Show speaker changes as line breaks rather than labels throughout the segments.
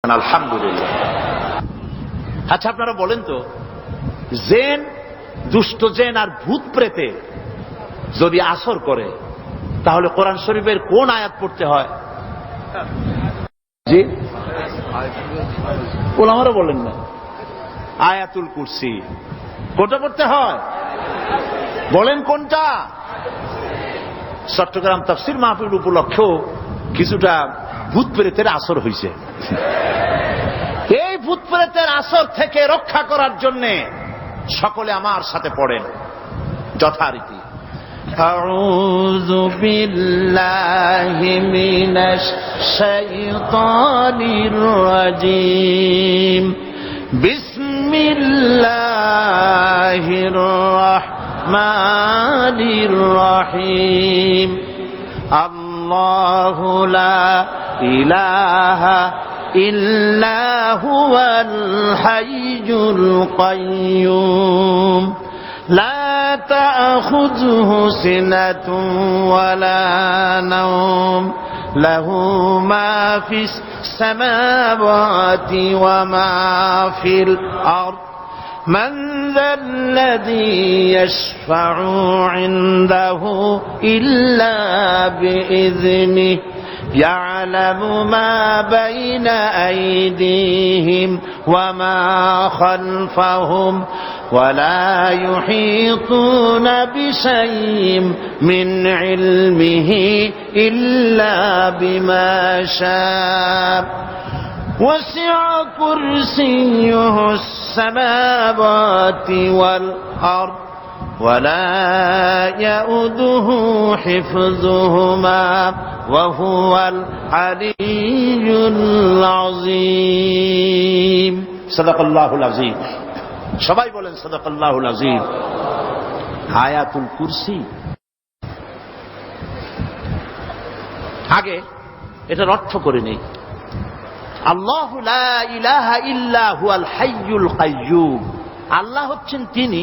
আলহামদুলিল্লাহ। আচ্ছা, আপনারা বলেন তো, জেন, দুষ্ট জেন আর ভূত প্রেতে যদি আসর করে তাহলে কোরআন শরীফের কোন আয়াত পড়তে হয়? জি, ওলামারা বলেন না, আয়াতুল কুরসি। কোনটা পড়তে হয়? বলেন কোনটা? চট্টগ্রাম তাফসীর মাহফিল উপলক্ষেও কিছুটা ভূত প্রেতের আসর হয়েছে। এই ভূত প্রেতের আসর থেকে রক্ষা করার জন্য সকলে আমার সাথে পড়েন যথারীতি।
আউযু বিল্লাহি মিনাশ শাইতানির রাজীম। বিসমিল্লাহির রাহমানির রহিম। আল্লাহু লা ইলাহা ইল্লা হুয়াল হাইয়ুল কাইয়্যুম। লা তা'খুযুহু সিনাতুন ওয়ালা নাওম। লাহু মা ফিস সামাওয়াতি ওয়া মা ফিল আরদ। من ذا الذي يشفع عنده إلا بإذنه يعلم ما بين أيديهم وما خلفهم ولا يحيطون بشيء من علمه إلا بما شاء وسع كرسيه السماوات والأرض ولا يؤوده حفظهما وهو العلي العظيم।
সাদাকাল্লাহুল আযীম। সবাই বলেন সাদাকাল্লাহুল আযীম। আয়াতুল কুরসি। আগে এটার অর্থ করে নেই। আল্লাহু লা ইলাহা ইল্লা হুয়াল হাইয়ুল কাইয়্যুম। আল্লাহ হচ্ছেন তিনি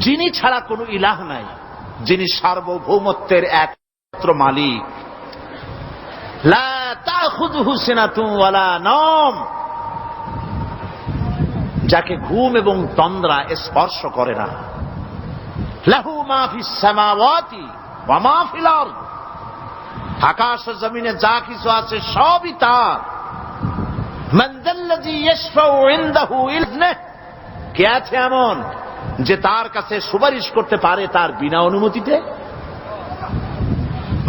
যিনি ছাড়া কোনো ইলাহ নাই, যিনি সার্বভৌমত্বের একমাত্র মালিক। লা তাখুযুহু সিনাতুন ওয়ালা নাওম, যাকে ঘুম এবং তন্দ্রা স্পর্শ করে না। লাহু মা ফিস সামাওয়াতি ওয়া মা ফিল আরদ, আকাশ ও জমিনে যা কিছু আছে সবই তার। মান যাল্লাযী ইয়াশফাউ ইনদাহু ইযনিহি, কে আছে এমন যে তার কাছে সুপারিশ করতে পারে তার বিনা অনুমতিতে?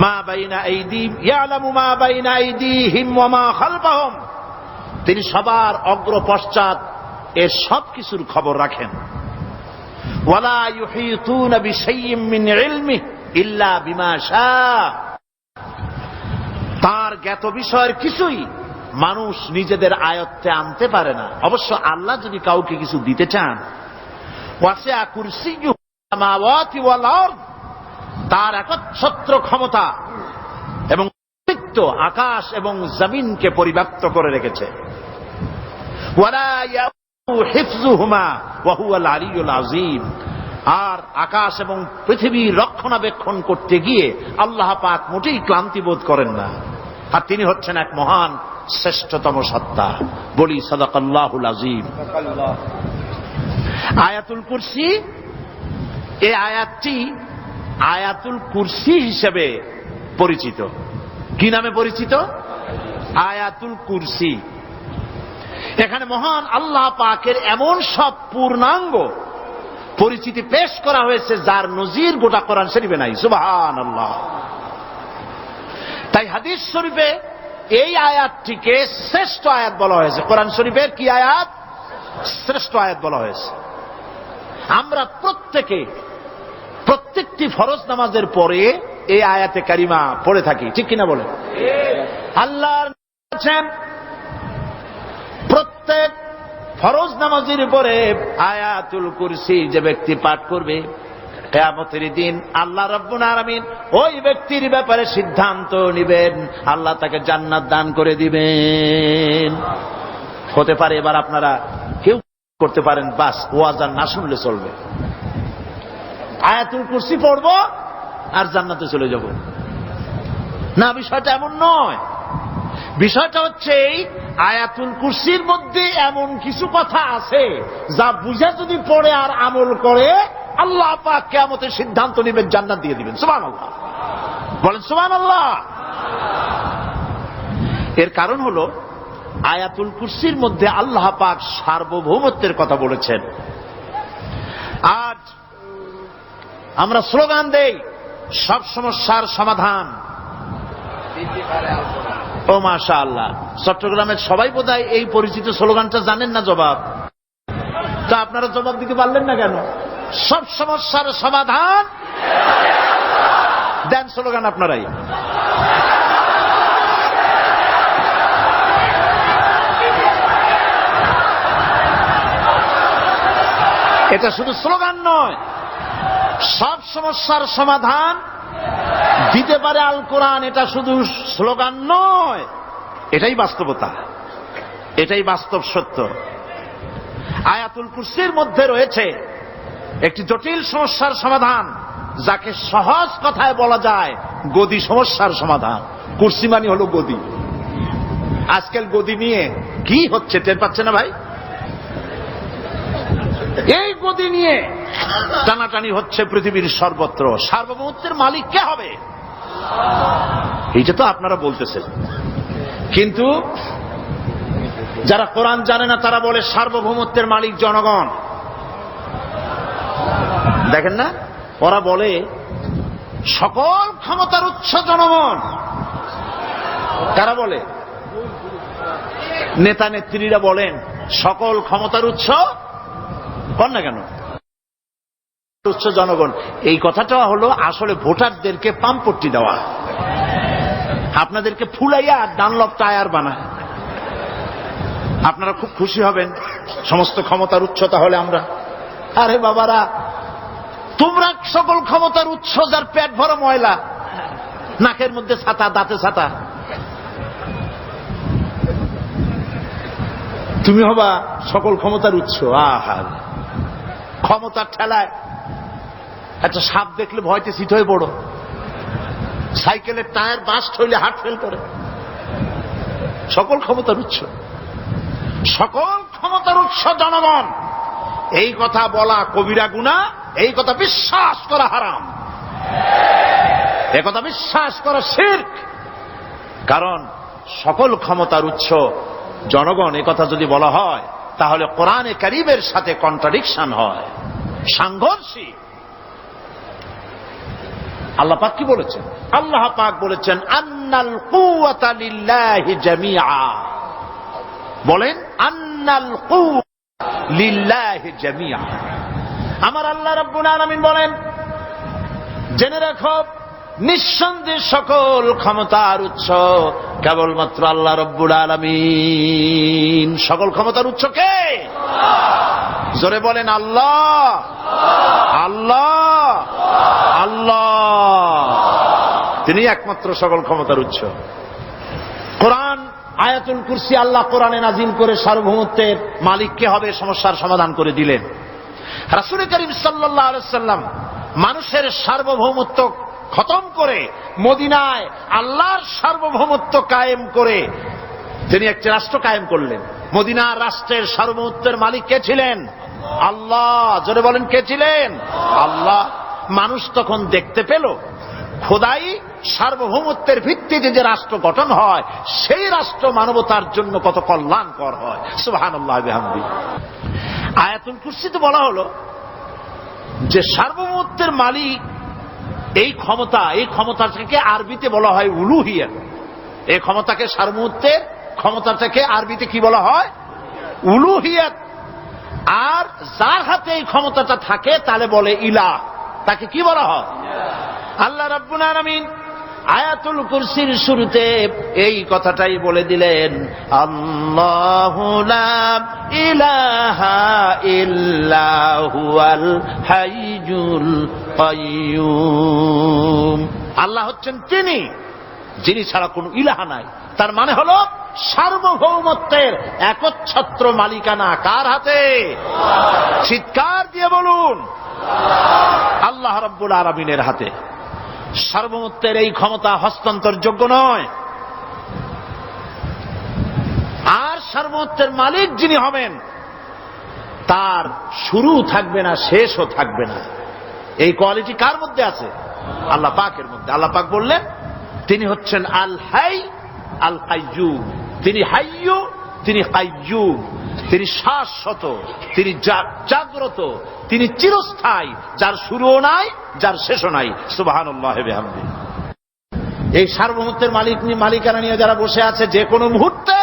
মা বাইনা আইদিহিম ইয়ালামু মা বাইনা আইদিহিম ওয়া মা খালফাহুম, তিনি সবার অগ্র পশ্চাৎ এর সব কিছুর খবর রাখেন। ওয়ালা ইউহিতুনা বিশাইইম মিন ইলমিহি ইল্লা বিমা শাআ, তার জ্ঞাত বিষয়ের কিছুই মানুষ নিজেদের আয়ত্তে আনতে পারে না। অবশ্য আল্লাহ যদি কাউকে কিছু দিতে চান, ওয়াসিআ কুরসিয়্যুহু সামাওয়াতি ওয়াল আরদ, তার একচ্ছত্র ক্ষমতা এবং কর্তৃত্ব আকাশ এবং জমিনকে পরিব্যাপ্ত করে রেখেছে। ওয়ালা ইয়াউদুহু হিফযুহুমা ওয়া হুয়াল আলিয়্যুল আযীম, আর আকাশ এবং পৃথিবীর রক্ষণাবেক্ষণ করতে গিয়ে আল্লাহ পাক মোটেই ক্লান্তি বোধ করেন না। আর তিনি হচ্ছেন এক মহান শ্রেষ্ঠতম সত্তা। বলি সাদাকাল্লাহুল আযীম। আয়াতুল কুরসি, এই আয়াতটি আয়াতুল কুরসি হিসেবে পরিচিত। কি নামে পরিচিত? আয়াতুল কুরসি। এখানে মহান আল্লাহ পাকের এমন সব পূর্ণাঙ্গ পরিচিতি পেশ করা হয়েছে যার নজির গোটা কোরআন শরীফে নাই। সুবহানাল্লাহ। তাই হাদিস শরীফে এই আয়াতটিকে শ্রেষ্ঠ আয়াত বলা হয়েছে। কোরআন শরীফের কি আয়াত? শ্রেষ্ঠ আয়াত বলা হয়েছে। আমরা প্রত্যেকটি ফরজ নামাজের পরে এই আয়াতে কারিমা পড়ে থাকি, ঠিক কিনা বলে? আল্লাহর বলেছেন প্রত্যেক ফরজ নামাজের উপরে আয়াতুল কুরসি যে ব্যক্তি পাঠ করবে, কিয়ামতের দিন আল্লাহ রাব্বুল আলামিন ওই ব্যক্তির ব্যাপারে সিদ্ধান্ত নেবেন, আল্লাহ তাকে জান্নাত দান করে দিবেন। হতে পারে এবার আপনারা কেউ করতে পারেন, বাস ওয়াজ আর না শুনলে চলবে, আয়াতুল কুরসি পড়বো আর জান্নাতে চলে যাব। না, বিষয়টা এমন নয়। বিষয়টা হচ্ছে আয়াতুল কুরসির মধ্যে এমন কিছু কথা আছে যা বুঝে যদি পড়ে আর আমল করে আল্লাহ পাক কিয়ামতের সিদ্ধান্ত নেবেন, জান্নাত দিয়ে দিবেন। সুবহানাল্লাহ, বলেন সুবহানাল্লাহ। এর কারণ হলো আয়াতুল কুরসির মধ্যে আল্লাহ পাক সার্বভৌমত্বের কথা বলেছেন। আজ আমরা স্লোগান দেই সব সমস্যার সমাধান। ও মাশাআল্লাহ, চট্টগ্রামের সবাই বোধহয় এই পরিচিত স্লোগানটা জানেন না। জবাব তা আপনারা জবাব দিতে পারলেন না কেন? সব সমস্যার সমাধান দেন স্লোগান আপনারাই। এটা শুধু স্লোগান নয়, সব সমস্যার সমাধান দিতে পারে আল কোরআন। এটা শুধু স্লোগান নয়, এটাই বাস্তবতা, এটাই বাস্তব সত্য। আয়াতুল কুরসির মধ্যে রয়েছে একটি জটিল সমস্যার সমাধান, যাকে সহজ কথায় বলা যায় গদি সমস্যার সমাধান। কুরসি মানে হলো গদি। আজকাল গদি নিয়ে কি হচ্ছে টের পাচ্ছে না ভাই? এই গদি নিয়ে টানাটানি হচ্ছে পৃথিবীর সর্বত্র। সার্বভৌমত্বের মালিক কে হবে? এইটা তো আপনারা বলতেছেন, কিন্তু যারা কোরআন জানে না তারা বলে সার্বভৌমত্বের মালিক জনগণ। দেখেন না, ওরা বলে সকল ক্ষমতার উৎস জনগণ। কারা বলে? নেতা নেত্রীরা বলেন সকল ক্ষমতার উৎস। কর না কেন? উৎস জনগণ। এই কথাটা হলো আসলে ভোটারদেরকে পাম্পট্টি দেওয়া, আপনাদেরকে ফুলাইয়া ডানলপ টায়ার বানায়। আপনারা খুব খুশি হবেন সমস্ত ক্ষমতার উৎস তাহলে আমরা। আরে বাবারা, তোমরা সকল ক্ষমতার উৎস যার পেট ভরা ময়লা, নাকের মধ্যে ছাতা, দাঁতে ছাতা, তুমি হবা সকল ক্ষমতার উৎস। আহা, ক্ষমতার ঠেলায় একটা সাপ দেখলে ভয়তে চিত হয়ে পড়ো, সাইকেলের টায়ার বাস্ট হইলে হার্ট ফেল করে। সকল ক্ষমতার উৎস, সকল ক্ষমতার উৎস জনগণ। এই কথা বলা কবিরা গুনাহ, এই কথা বিশ্বাস করা হারাম, এই কথা বিশ্বাস করা শিরক। কারণ সকল ক্ষমতার উৎস জনগণ এ কথা যদি বলা হয় তাহলে কোরআনে কারীমের সাথে কন্ট্রাডিকশন হয়, সাংঘর্ষিক। আল্লাহ পাক কি বলেছেন? আল্লাহ পাক বলেছেন আন্নাল কুওয়াতা লিল্লাহি জামিআ। বলেন আন্নাল কুওয়াতা লিল্লাহি জামিআ। আমার আল্লাহ রাব্বুল আলামিন বলেন, জেনে রাখো নিঃসন্দেহে সকল ক্ষমতার উৎস কেবলমাত্র আল্লাহ রাব্বুল আলামিন। সকল ক্ষমতার উৎস কে? জোরে বলেন আল্লাহ, আল্লাহ, আল্লাহ। তিনি একমাত্র সকল ক্ষমতার উৎস। কোরআন আয়াতুল কুরসি আল্লাহ কোরআনে নাজিল করে সার্বভৌমত্বের মালিক কে হবে সমস্যার সমাধান করে দিলেন। রাসূল করিম সাল্লাল্লাহু আলাইহি ওয়াসাল্লাম মানুষের সার্বভৌমত্ব খতম করে মদিনায় আল্লাহর সার্বভৌমত্ব কায়েম করে তিনি একটি রাষ্ট্র কায়েম করলেন। মদিনার রাষ্ট্রের সার্বভৌমত্বের মালিক কে ছিলেন? আল্লাহ। জোরে বলেন কে ছিলেন? আল্লাহ। মানুষ তখন দেখতে পেল খোদাই সার্বভৌমত্বের ভিত্তিতে যে রাষ্ট্র গঠন হয় সেই রাষ্ট্র মানবতার জন্য কত কল্যাণকর হয়। সুবহানাল্লাহ বিহামদি। আয়াতুল কুরসিতে বলা হলো যে সার্বভৌমত্বের মালিক এই ক্ষমতাটাকে আরবিতে বলা হয় উলুহিয়াত। এই ক্ষমতাকে সার্বভৌমত্বের ক্ষমতাটাকে আরবিতে কি বলা হয়? উলুহিয়াত। আর যার হাতে এই ক্ষমতাটা থাকে তাহলে বলে ইলাহ, তাকে কি বলা হয়? আল্লাহ রাব্বুল আলামিন আয়াতুল কুরসির শুরুতে এই কথাটাই বলে দিলেন, আল্লাহু লা ইলাহা ইল্লা হুয়াল হাইয়ুল কাইয়্যুম। আল্লাহ হচ্ছেন তিনি যিনি ছাড়া কোনো ইলাহা নাই। তার মানে হলো সার্বভৌমত্বের একচ্ছত্র মালিকানা কার হাতে? চিৎকার দিয়ে বলুন, আল্লাহ রাব্বুল আলামিনের হাতে। সার্বভৌমত্বের এই ক্ষমতা হস্তান্তরযোগ্য নয়। সার্বভৌমত্বের মালিক যিনি হবেন তার শুরু থাকবে না, শেষও থাকবে না। এই কোয়ালিটি কার মধ্যে আছে? আল্লাহ পাকের মধ্যে। আল্লাহ পাক বললেন তিনি হচ্ছেন আল হাই আল কাইয়্যুম। তিনি হাইয়্যু, তিনি কাইয়্যুম। তিনি শাশ্বত, তিনি জাগ্রত, তিনি চিরস্থায়ী, যার শুরুও নাই, যার শেষও নাই। সুবহানাল্লাহ ওয়া বিহামদিহি। এই সার্বভৌমত্বের মালিকানা নিয়ে যারা বসে আছে, যে কোনো মুহূর্তে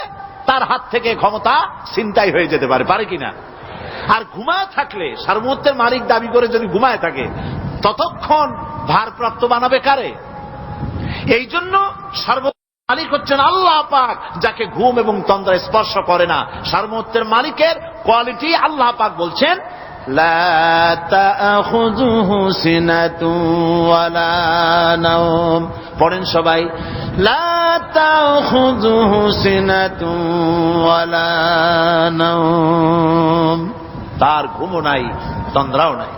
তার হাত থেকে ক্ষমতা ছিনতাই হয়ে যেতে পারে, পারে কিনা? আর ঘুমায় থাকলে, সার্বভৌমত্বের মালিক দাবি করে যদি ঘুমায় থাকে, ততক্ষণ ভারপ্রাপ্ত বানাবে কারে? এই জন্য সার্বভৌমত্বের মালিক হচ্ছেন আল্লাহ পাক, যাকে ঘুম এবং তন্দ্রা স্পর্শ করে না। সার্বভৌমত্বের মালিকের কোয়ালিটি আল্লাহ পাক বলছেন
লা তাখুযুহু সিনাতুন ওয়ালা নাওম।
পড়েন সবাই,
লা তাখুযুহু সিনাতুন ওয়ালা নাওম।
তার ঘুমও নাই, তন্দ্রাও নাই।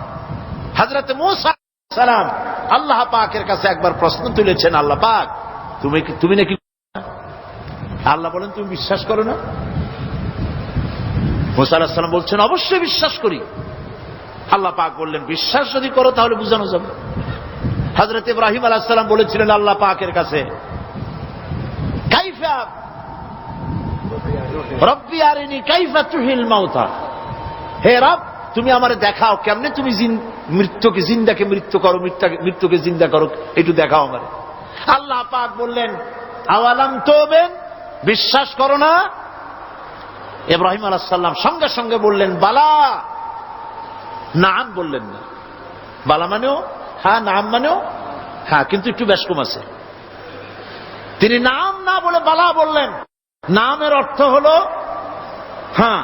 হযরত মূসা আলাইহিস সালাম আল্লাহ পাকের কাছে একবার প্রশ্ন তুলেছেন, আল্লাহ পাক তুমি নাকি? আল্লাহ বলেন তুমি বিশ্বাস করো না? মূসা আলাইহিস সালাম বলছেন অবশ্যই বিশ্বাস করি। আল্লাহ পাক বললেন বিশ্বাস যদি করো তাহলে বুঝানো যাবে। হযরত ইব্রাহিম আলাইহিস সালাম বলেছিলেন আল্লাহ পাকের কাছে, কাইফা রব্বি আরিনি কাইফা তুহিল মাউতা। হে রব, তুমি আমারে দেখাও কেমনে তুমি মৃত্যুকে জিন্দাকে মৃত্যু করো, মৃত্যুকে জিন্দা করো, একটু দেখাও আমারে। আল্লাহ পাক বললেন আওয়ালাম তুমিন, বিশ্বাস করো না? ইব্রাহিম আলাইহিস সালাম সঙ্গে সঙ্গে বললেন বালা। নাম বললেন না। বালা মানেও হ্যাঁ, নাম মানেও হ্যাঁ, কিন্তু একটু বেশ কম আছে। তিনি নাম না বলে বালা বললেন। নামের অর্থ হলো হ্যাঁ,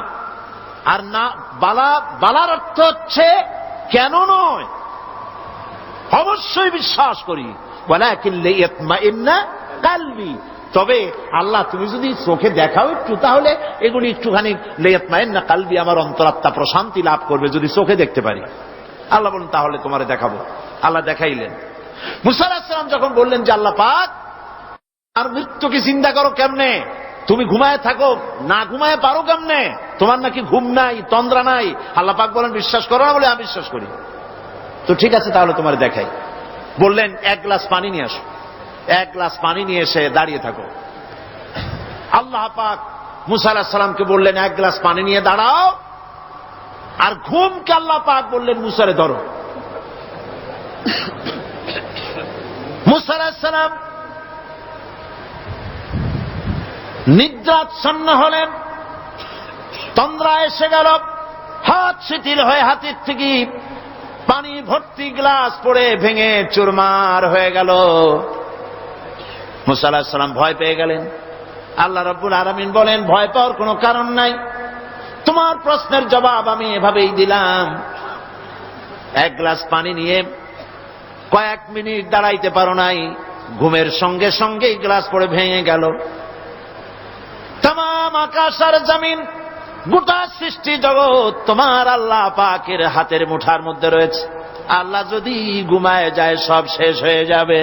আর না বালার অর্থ হচ্ছে কেন নয়, অবশ্যই বিশ্বাস করি। ওয়ালাকিন লিয়াতমাইন্না কালবি, তবে আল্লাহ তুমি যদি চোখে দেখাও একটু, তাহলে এগুলি একটুখানি লিয়াতমাইন্না কালবি, আমার অন্তরাত্মা প্রশান্তি লাভ করবে যদি চোখে দেখতে পারি। আল্লাহ বলেন তাহলে তোমারে দেখাবো। আল্লাহ দেখাইলেন। মুসা আলাইহিস সালাম যখন বললেন যে আল্লাহ পাক আর মৃত্যুকে চিন্তা করো কেমনে, তুমি ঘুমায় থাকো, না ঘুমায় পারো কেমনে, তোমার নাকি ঘুম নাই, তন্দ্রা নাই? আল্লাহ পাক বলেন বিশ্বাস করো না? বলে আমি বিশ্বাস করি। তো ঠিক আছে তাহলে তোমার দেখাই। বললেন এক গ্লাস পানি নিয়ে আসো। এক গ্লাস পানি নিয়ে এসে দাঁড়িয়ে থাকো। আল্লাহ পাক মুসা আলাইহিস সালামকে বললেন এক গ্লাস পানি নিয়ে দাঁড়াও। আর ঘুমকে আল্লাহ পাক বললেন মুসারে ধরো। মুসা আলাইহিস সালাম নিদ্রাচ্ছন্ন হলেন, তন্দ্রা এসে গেল, হাত শিথিল হয়ে হাতের থেকে পানি ভর্তি গ্লাস পড়ে ভেঙে চুরমার হয়ে গেল। মুসা আলাইহিস সালাম ভয় পেয়ে গেলেন। আল্লাহ রাব্বুল আলামিন বলেন ভয় পাওয়ার কোনো কারণ নাই, তোমার প্রশ্নের জবাব আমি এভাবেই দিলাম। এক গ্লাস পানি নিয়ে কয়েক মিনিট দাঁড়াইতে পারো নাই, ঘুমের সঙ্গে সঙ্গে গ্লাস পড়ে ভেঙে গেল। तमाम आकाश और जमीन গোটা সৃষ্টি জগৎ তোমার আল্লাহ পাকের হাতের মুঠার মধ্যে রয়েছে। আল্লাহ যদি ঘুমায় যায় সব শেষ হয়ে যাবে।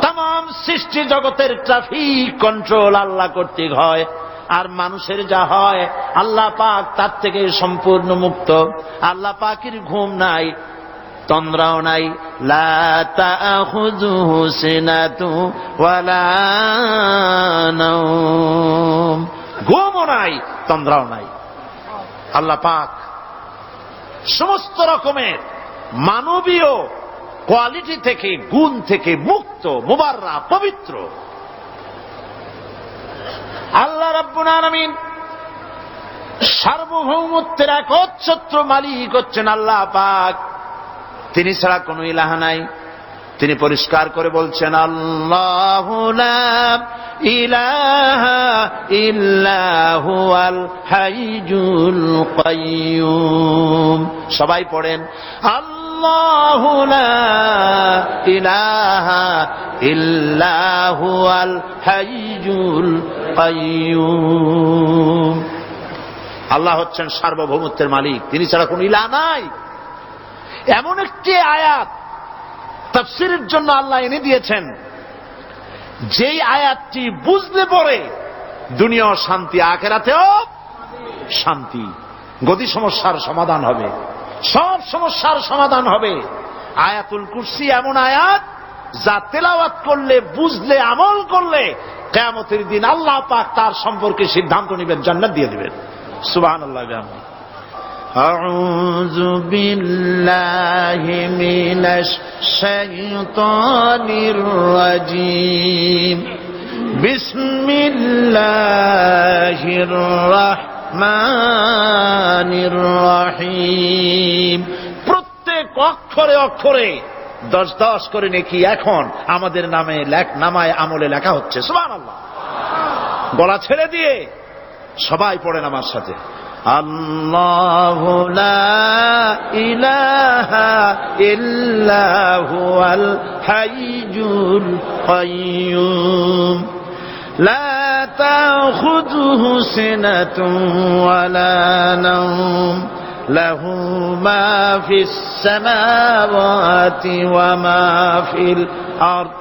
तमाम সৃষ্টি জগতের ট্রাফিক কন্ট্রোল আল্লাহ কর্তৃক হয়, আর মানুষের যা হয় আল্লাহ পাক তার থেকে সম্পূর্ণ মুক্ত। আল্লাহ পাকের ঘুম নাই, তন্দ্রাও নাই। লা তাখুযুহু সিনাতু ওয়ালা নাওম, ঘুমও নাই, তন্দ্রাও নাই। আল্লাহ পাক সমস্ত রকমের মানবীয় কোয়ালিটি থেকে, গুণ থেকে মুক্ত, মুবাররা, পবিত্র। আল্লাহ রাব্বুল আলামিন সার্বভৌমত্বের একচ্ছত্র মালিক হচ্ছেন আল্লাহ পাক। তিনি ছাড়া কোন ইলাহ নাই। তিনি পরিষ্কার করে বলছেন আল্লাহু লা ইলাহা ইল্লা হুয়াল হাইয়ুল কাইয়্যুম। সবাই পড়েন আল্লাহু লা ইলাহা ইল্লা হুয়াল হাইয়ুল কাইয়্যুম। আল্লাহ হচ্ছেন সার্বভৌমত্বের মালিক, তিনি ছাড়া কোন ইলাহ নাই। এমন একটি আয়াত তাফসীরের জন্য আল্লাহ এনে দিয়েছেন, যেই আয়াতটি বুঝলে পরে দুনিয়াও শান্তি, আখিরাতেও শান্তি। গতি সমস্যার সমাধান হবে, সব সমস্যার সমাধান হবে। আয়াতুল কুরসি এমন আয়াত যা তেলাওয়াত করলে, বুঝলে, আমল করলে কিয়ামতের দিন আল্লাহ পাক তার সম্পর্কে সিদ্ধান্ত নেবেন, জান্নাত দিয়ে দিবেন। সুবহানাল্লাহ।
আউযু বিল্লাহি মিনাশ শাইতানির রাজীম। বিসমিল্লাহির রাহমানির রহিম।
প্রত্যেক অক্ষরে অক্ষরে 10-10 করে নেকি এখন আমাদের নামায় আমলে লেখা হচ্ছে। সুবহানাল্লাহ। গলা ছেড়ে দিয়ে সবাই পড়েন আমার সাথে।
আল্লাহু লা ইলাহা ইল্লা হুয়াল হাইয়ুল কাইয়্যুম লা তাখুযুহু সিনাতুন ওয়ালা নাওম লাহু মা ফিস সামাওয়াতি ওয়া মা ফিল আরদ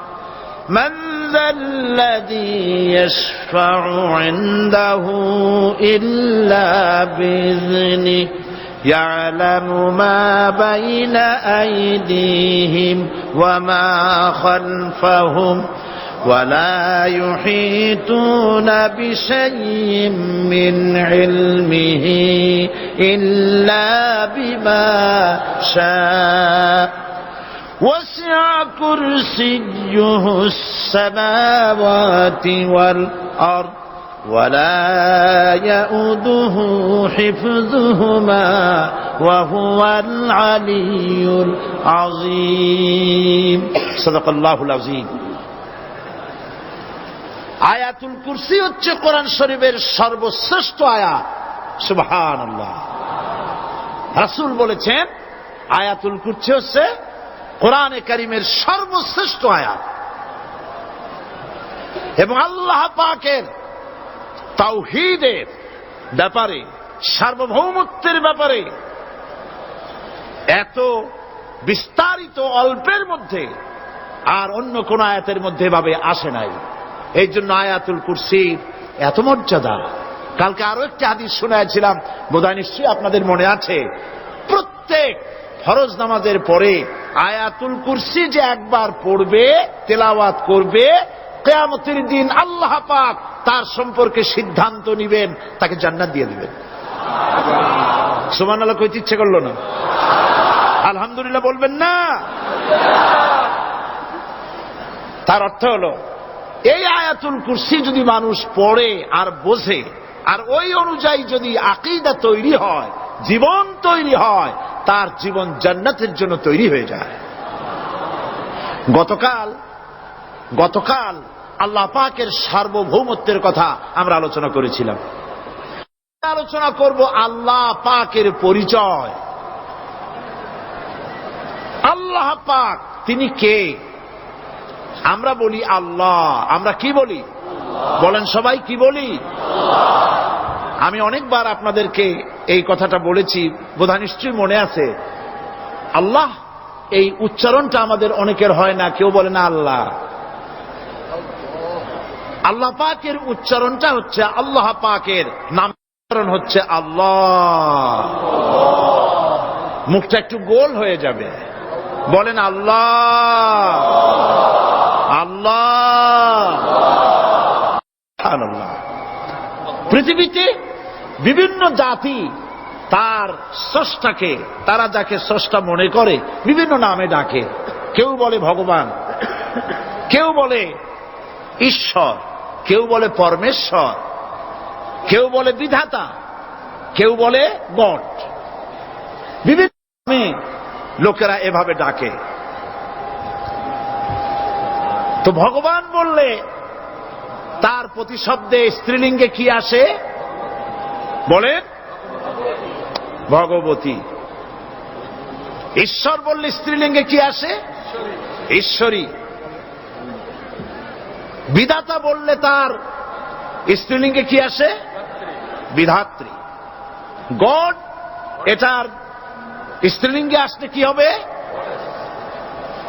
মান যাল্লাযী ইয়াশফা'ু 'ইনদাহু ইল্লা বিইذনিহি ইয়া'লামু মা বাইনা আইদিহিম ওয়া মা খালফাহুম ولا يحيطون بشيء من علمه إلا بما شاء وسع كرسيه السماوات والأرض ولا يؤوده حفظهما وهو العلي العظيم
صدق الله العظيم। আয়াতুল কুরসি হচ্ছে কোরআন শরীফের সর্বশ্রেষ্ঠ আয়াত। সুবহানাল্লাহ। রাসূল বলেছেন আয়াতুল কুরসি হচ্ছে কোরআনে কারীমের সর্বশ্রেষ্ঠ আয়াত এবং আল্লাহ পাকের তাওহীদের ব্যাপারে, সার্বভৌমত্বের ব্যাপারে এত বিস্তারিত অল্পের মধ্যে আর অন্য কোন আয়াতের মধ্যে ভাবে আসে নাই। এই জন্য আয়াতুল কুরসির এত মর্যাদা। কালকে আরো একটি হাদিস শোনাইছিলাম, বোধহয় নিশ্চয়ই আপনাদের মনে আছে। প্রত্যেক ফরজ নামাজের পরে আয়াতুল কুরসি যে একবার পড়বে, তেলাওয়াত করবে, কিয়ামতের দিন আল্লাহ পাক তার সম্পর্কে সিদ্ধান্ত নিবেন, তাকে জান্নাত দিয়ে দিবেন। সুবহানাল্লাহ কইতে ইচ্ছে করলো না? আলহামদুলিল্লাহ বলবেন না? তার অর্থ হলো এই আয়াতুল কুরসি যদি মানুষ পড়ে আর বোঝে আর ওই অনুযায়ী যদি আকীদা তৈরি হয়, জীবন তৈরি হয়, তার জীবন জান্নাতের জন্য তৈরি হয়ে যায়। গতকাল আল্লাহ পাকের সার্বভৌমত্বের কথা আমরা আলোচনা করেছিলাম। আলোচনা করব আল্লাহ পাকের পরিচয়। আল্লাহ পাক তিনি কে? আমরা বলি আল্লাহ। আমরা কি বলি? বলেন সবাই, কি বলি? আমি অনেকবার আপনাদেরকে এই কথাটা বলেছি, বোধহয় নিশ্চয়ই মনে আছে। আল্লাহ এই উচ্চারণটা আমাদের অনেকের হয় না, কেউ বলে না আল্লাহ। আল্লাহ পাকের উচ্চারণটা হচ্ছে, আল্লাহ পাকের নাম উচ্চারণ হচ্ছে আল্লাহ। মুখটা একটু গোল হয়ে যাবে, বলেন আল্লাহ আল্লাহ আল্লাহ। পৃথিবীতে বিভিন্ন জাতি তার স্রষ্টাকে, তারা যাকে স্রষ্টা মনে করে, বিভিন্ন নামে ডাকে। কেউ বলে ভগবান, কেউ বলে ঈশ্বর, কেউ বলে পরমেশ্বর, কেউ বলে বিধাতা, কেউ বলে গড। বিভিন্ন নামে লোকেরা এভাবে ডাকে। তো ভগবান বললে তার প্রতিশব্দে স্ত্রীলিঙ্গে কি আসে? বলেন ভগবতী। ঈশ্বর বললে স্ত্রীলিঙ্গে কি আসে? ঈশ্বরী। বিধাতা বললে তার স্ত্রীলিঙ্গে কি আসে? বিধাত্রী। গড, এটার স্ত্রীলিঙ্গে আসলে কি হবে?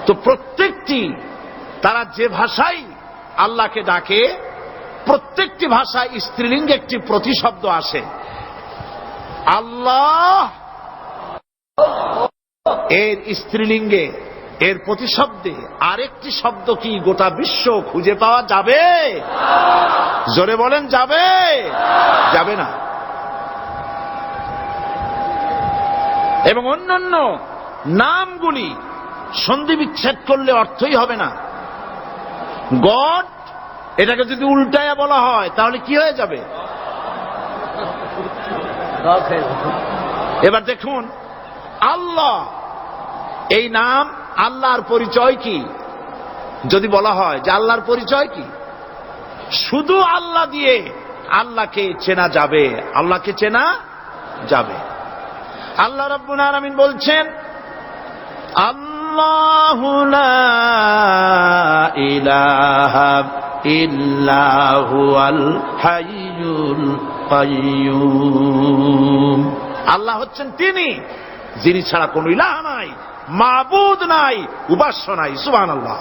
তো প্রত্যেকটি তারা যে ভাষায় আল্লাহকে ডাকে, প্রত্যেকটি ভাষায় স্ত্রীলিঙ্গে একটি প্রতিশব্দ আসে। আল্লাহ এর স্ত্রীলিঙ্গে, এর প্রতিশব্দে আরেকটি শব্দ কি গোটা বিশ্ব খুঁজে পাওয়া যাবে? জোরে বলেন, যাবে? যাবে না। এবং অন্যান্য নামগুলি সন্ধি বিচ্ছেদ করলে অর্থই হবে না। গড, এটাকে যদি উল্টায়া বলা হয় তাহলে কি হয়ে যাবে? এবার দেখুন, আল্লাহ এই নাম, আল্লাহর পরিচয় কি? যদি বলা হয় যে আল্লাহর পরিচয় কি, শুধু আল্লাহ দিয়ে আল্লাহকে চেনা যাবে, আল্লাহকে চেনা যাবে। আল্লাহ রাব্বুল আলামিন বলছেন, আল্লাহু লা ইলাহা ইল্লা হুয়াল হাইয়ুল কাইয়্যুম। আল্লাহ হচ্ছেন তিনি যিনি ছাড়া কোন ইলাহ নাই, মাবুদ নাই, উপাস্য নাই। সুবহানাল্লাহ।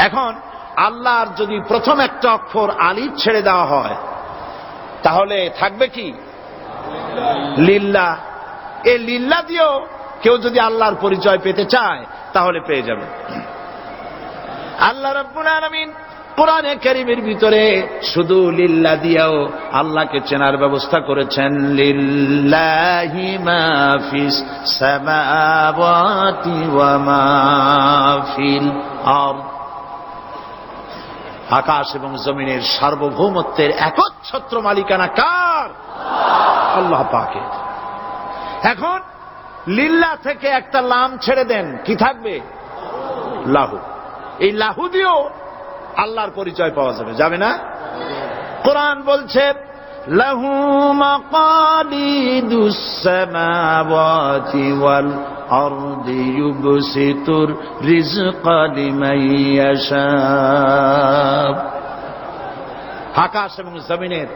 এখন আল্লাহর যদি প্রথম একটা অক্ষর আলিফ ছেড়ে দেওয়া হয় তাহলে থাকবে কি? লিল্লাহ। এই লিল্লাহ দিয়েও কেউ যদি আল্লাহর পরিচয় পেতে চায় তাহলে পেয়ে যাবে। আল্লাহ রাব্বুল আলামিন কোরআনে কারীমের ভিতরে শুধু লিল্লাহ দিয়েও আল্লাহকে চেনার ব্যবস্থা করেছেন। লিল্লাহি মা ফিস সামাওয়াতি ওয়া মা ফিল আরদ। আকাশ এবং জমিনের সার্বভৌমত্বের একচ্ছত্র মালিকানা কার? আল্লাহ পাকের। এখন লিল্লাহ থেকে একটা লাম ছেড়ে দেন, কি থাকবে? লাহু। এই লাহু দিয়েও আল্লাহর পরিচয় পাওয়া যাবে, যাবে না? কোরআন বলছে, লাহু মাকালিদুস সামাওয়াতি ওয়াল আরদি ইউবসিতুর রিজকা লিমান ইয়াশা। আকাশ এবং জমিনের